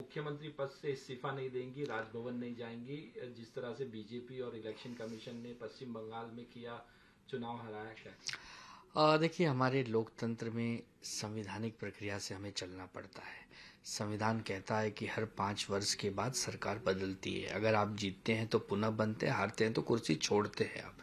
मुख्यमंत्री पद से इस्तीफा नहीं देंगी, राजभवन नहीं जाएंगी, जिस तरह से बीजेपी और इलेक्शन कमीशन ने पश्चिम बंगाल में किया, चुनाव हराया, क्या? देखिए, हमारे लोकतंत्र में संवैधानिक प्रक्रिया से हमें चलना पड़ता है। संविधान कहता है कि हर 5 वर्ष के बाद सरकार बदलती है। अगर आप जीतते हैं तो पुनः बनते हैं, हारते हैं तो कुर्सी छोड़ते हैं आप।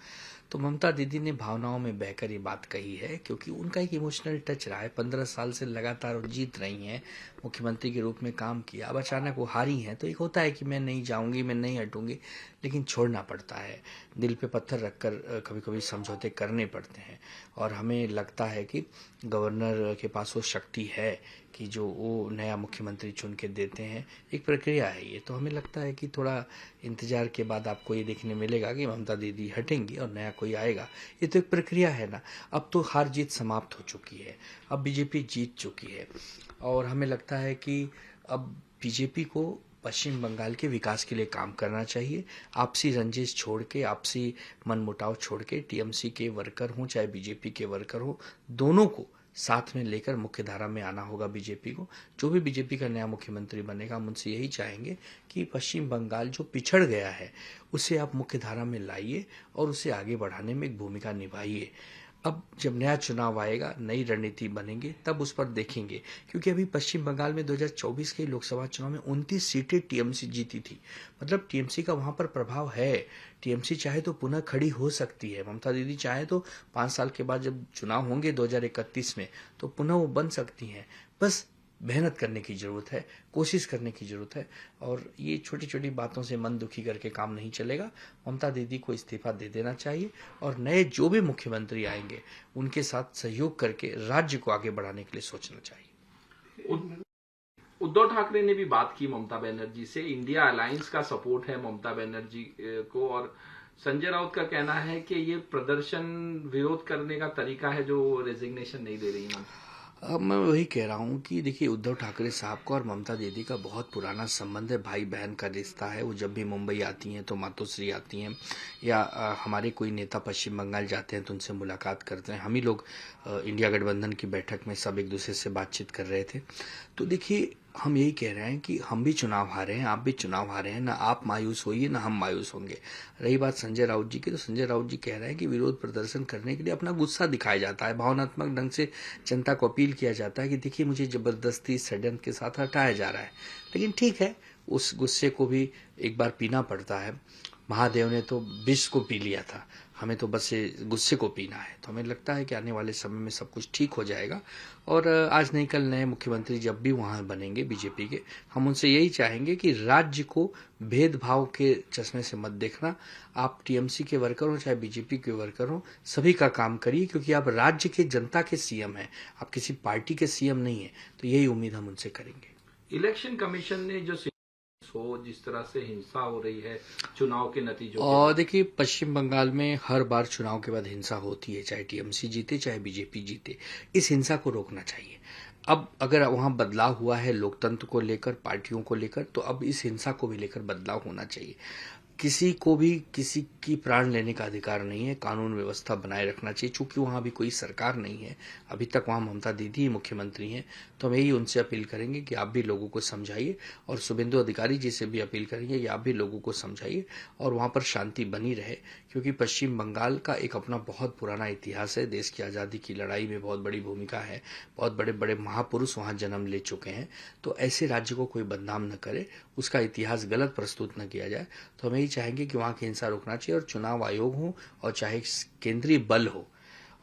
तो ममता दीदी ने भावनाओं में बहकर ये बात कही है, क्योंकि उनका एक इमोशनल टच रहा है। 15 साल से लगातार वो जीत रही हैं, मुख्यमंत्री के रूप में काम किया, अब अचानक वो हारी हैं, तो एक होता है कि मैं नहीं जाऊंगी, मैं नहीं हटूंगी, लेकिन छोड़ना पड़ता है। दिल पे पत्थर रखकर कभी कभी समझौते करने पड़ते हैं, और हमें लगता है कि गवर्नर के पास वो शक्ति है कि जो वो नया मुख्यमंत्री चुन के देते हैं। एक प्रक्रिया है ये, तो हमें लगता है कि थोड़ा इंतजार के बाद आपको ये देखने मिलेगा कि ममता दीदी हटेंगी और नया कोई आएगा। ये तो एक प्रक्रिया है ना। अब तो हार जीत समाप्त हो चुकी है, अब बीजेपी जीत चुकी है, और हमें लगता है कि अब बीजेपी को पश्चिम बंगाल के विकास के लिए काम करना चाहिए। आपसी रंजिश छोड़ के, आपसी मनमुटाव छोड़ के, टीएमसी के वर्कर हों चाहे बीजेपी के वर्कर हों, दोनों को साथ में लेकर मुख्य धारा में आना होगा बीजेपी को। जो भी बीजेपी का नया मुख्यमंत्री बनेगा, हम उनसे यही चाहेंगे कि पश्चिम बंगाल जो पिछड़ गया है उसे आप मुख्य धारा में लाइए और उसे आगे बढ़ाने में एक भूमिका निभाइए। अब जब नया चुनाव आएगा, नई रणनीति बनेंगे, तब उस पर देखेंगे। क्योंकि अभी पश्चिम बंगाल में 2024 के लोकसभा चुनाव में 29 सीटें टीएमसी जीती थी। मतलब टीएमसी का वहां पर प्रभाव है। टीएमसी चाहे तो पुनः खड़ी हो सकती है। ममता दीदी चाहे तो 5 साल के बाद जब चुनाव होंगे 2031 में, तो पुनः वो बन सकती हैं। बस मेहनत करने की जरूरत है, कोशिश करने की जरूरत है, और ये छोटी छोटी बातों से मन दुखी करके काम नहीं चलेगा। ममता दीदी को इस्तीफा दे देना चाहिए, और नए जो भी मुख्यमंत्री आएंगे उनके साथ सहयोग करके राज्य को आगे बढ़ाने के लिए सोचना चाहिए। उद्धव ठाकरे ने भी बात की ममता बनर्जी से, इंडिया अलायंस का सपोर्ट है ममता बनर्जी को, और संजय राउत का कहना है कि ये प्रदर्शन विरोध करने का तरीका है जो रेजिग्नेशन नहीं दे रही है। अब मैं वही कह रहा हूँ कि देखिए, उद्धव ठाकरे साहब का और ममता दीदी का बहुत पुराना संबंध है, भाई बहन का रिश्ता है। वो जब भी मुंबई आती हैं तो मातोश्री आती हैं, या हमारे कोई नेता पश्चिम बंगाल जाते हैं तो उनसे मुलाकात करते हैं। हम ही लोग इंडिया गठबंधन की बैठक में सब एक दूसरे से बातचीत कर रहे थे। तो देखिए, हम यही कह रहे हैं कि हम भी चुनाव हारे हैं, आप भी चुनाव हारे हैं, ना आप मायूस होइए ना हम मायूस होंगे। रही बात संजय राउत जी की, तो संजय राउत जी कह रहे हैं कि विरोध प्रदर्शन करने के लिए अपना गुस्सा दिखाया जाता है, भावनात्मक ढंग से जनता को अपील किया जाता है कि देखिए मुझे जबरदस्ती षड्यंत्र के साथ हटाया जा रहा है। लेकिन ठीक है, उस गुस्से को भी एक बार पीना पड़ता है। महादेव ने तो विष को पी लिया था, हमें तो बस ये गुस्से को पीना है। तो हमें लगता है कि आने वाले समय में सब कुछ ठीक हो जाएगा, और आज नहीं कल नए मुख्यमंत्री जब भी वहां बनेंगे बीजेपी के, हम उनसे यही चाहेंगे कि राज्य को भेदभाव के चश्मे से मत देखना। आप टीएमसी के वर्कर हो चाहे बीजेपी के वर्कर हो, सभी का काम करिए, क्योंकि आप राज्य के जनता के सीएम हैं, आप किसी पार्टी के सीएम नहीं है। तो यही उम्मीद हम उनसे करेंगे। इलेक्शन कमीशन ने जो जिस तरह से हिंसा हो रही है चुनाव के नतीजों और देखिए, पश्चिम बंगाल में हर बार चुनाव के बाद हिंसा होती है, चाहे टीएमसी जीते चाहे बीजेपी जीते। इस हिंसा को रोकना चाहिए। अब अगर वहां बदलाव हुआ है लोकतंत्र को लेकर, पार्टियों को लेकर, तो अब इस हिंसा को भी लेकर बदलाव होना चाहिए। किसी को भी किसी की प्राण लेने का अधिकार नहीं है, कानून व्यवस्था बनाए रखना चाहिए। चूंकि वहां भी कोई सरकार नहीं है, अभी तक वहां ममता दीदी ही मुख्यमंत्री हैं, तो हम यही उनसे अपील करेंगे कि आप भी लोगों को समझाइए, और शुभेंदु अधिकारी जी से भी अपील करेंगे कि आप भी लोगों को समझाइए और वहां पर शांति बनी रहे। क्योंकि पश्चिम बंगाल का एक अपना बहुत पुराना इतिहास है, देश की आज़ादी की लड़ाई में बहुत बड़ी भूमिका है, बहुत बड़े बड़े महापुरुष वहां जन्म ले चुके हैं। तो ऐसे राज्य को कोई बदनाम न करे, उसका इतिहास गलत प्रस्तुत न किया जाए। तो हम यही चाहेंगे कि वहां की हिंसा रोकना चाहिए, और चुनाव आयोग हो और चाहे केंद्रीय बल हो,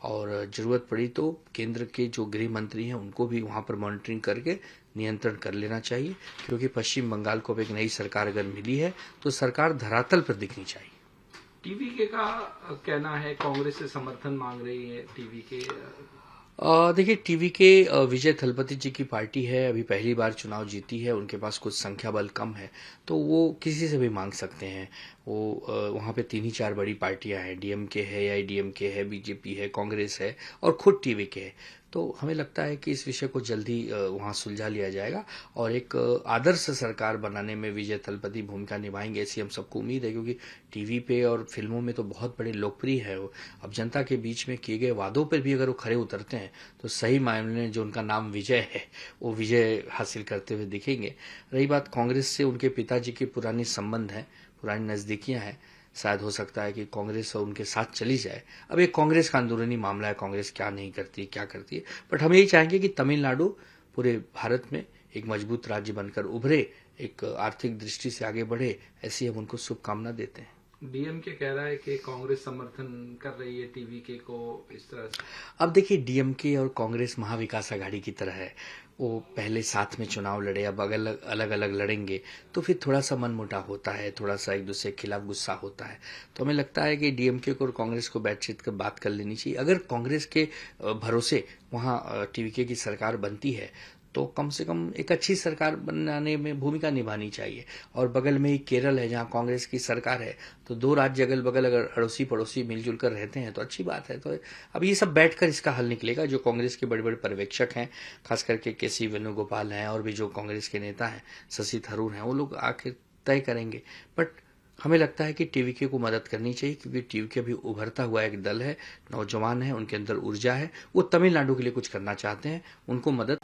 और जरूरत पड़ी तो केंद्र के जो गृह मंत्री हैं उनको भी वहां पर मॉनिटरिंग करके नियंत्रण कर लेना चाहिए। क्योंकि पश्चिम बंगाल को अब एक नई सरकार अगर मिली है तो सरकार धरातल पर दिखनी चाहिए। टीवीके का कहना है कांग्रेस से समर्थन मांग रही है टीवीके। देखिए, टीवी के विजय थलपति जी की पार्टी है, अभी पहली बार चुनाव जीती है, उनके पास कुछ संख्या बल कम है, तो वो किसी से भी मांग सकते हैं। वो वहाँ पे 3 ही 4 बड़ी पार्टियां हैं, डीएमके है, एआईडीएमके है, बीजेपी है, कांग्रेस है और खुद टीवी के है। तो हमें लगता है कि इस विषय को जल्दी वहाँ सुलझा लिया जाएगा और एक आदर्श सरकार बनाने में विजय तलपति भूमिका निभाएंगे, ऐसी हम सबको उम्मीद है, क्योंकि टीवी पे और फिल्मों में तो बहुत बड़े लोकप्रिय है वो। अब जनता के बीच में किए गए वादों पर भी अगर वो खरे उतरते हैं तो सही मायने में जो उनका नाम विजय है वो विजय हासिल करते हुए दिखेंगे। रही बात कांग्रेस से, उनके पिताजी की पुरानी संबंध है, पुरानी नजदीकियां हैं, शायद हो सकता है कि कांग्रेस उनके साथ चली जाए। अब एक कांग्रेस का अंदरूनी मामला है, कांग्रेस क्या नहीं करती क्या करती है, बट हम यही चाहेंगे कि तमिलनाडु पूरे भारत में एक मजबूत राज्य बनकर उभरे, एक आर्थिक दृष्टि से आगे बढ़े, ऐसी हम उनको शुभकामना देते हैं। डीएमके कह रहा है कि कांग्रेस समर्थन कर रही है टीवीके को इस तरह से। अब देखिए, डीएमके और कांग्रेस महाविकास आघाड़ी की तरह है, वो पहले साथ में चुनाव लड़े, अब अलग अलग लड़ेंगे तो फिर थोड़ा सा मनमुटाव होता है, थोड़ा सा एक दूसरे के खिलाफ गुस्सा होता है। तो हमें लगता है कि डीएमके को और कांग्रेस को बातचीत कर बात कर लेनी चाहिए। अगर कांग्रेस के भरोसे वहाँ टीवीके की सरकार बनती है तो कम से कम एक अच्छी सरकार बनाने में भूमिका निभानी चाहिए। और बगल में ही केरल है जहाँ कांग्रेस की सरकार है, तो दो राज्य अगल बगल अगर अड़ोसी पड़ोसी मिलजुल कर रहते हैं तो अच्छी बात है। तो अब ये सब बैठकर इसका हल निकलेगा। जो कांग्रेस के बड़े बड़े पर्यवेक्षक हैं, खास करके केसी वेणुगोपाल हैं, और भी जो कांग्रेस के नेता हैं, शशि थरूर हैं, वो लोग आखिर तय करेंगे। बट हमें लगता है कि टीवीके को मदद करनी चाहिए, क्योंकि टीवीके अभी उभरता हुआ एक दल है, नौजवान है, उनके अंदर ऊर्जा है, वो तमिलनाडु के लिए कुछ करना चाहते हैं, उनको मदद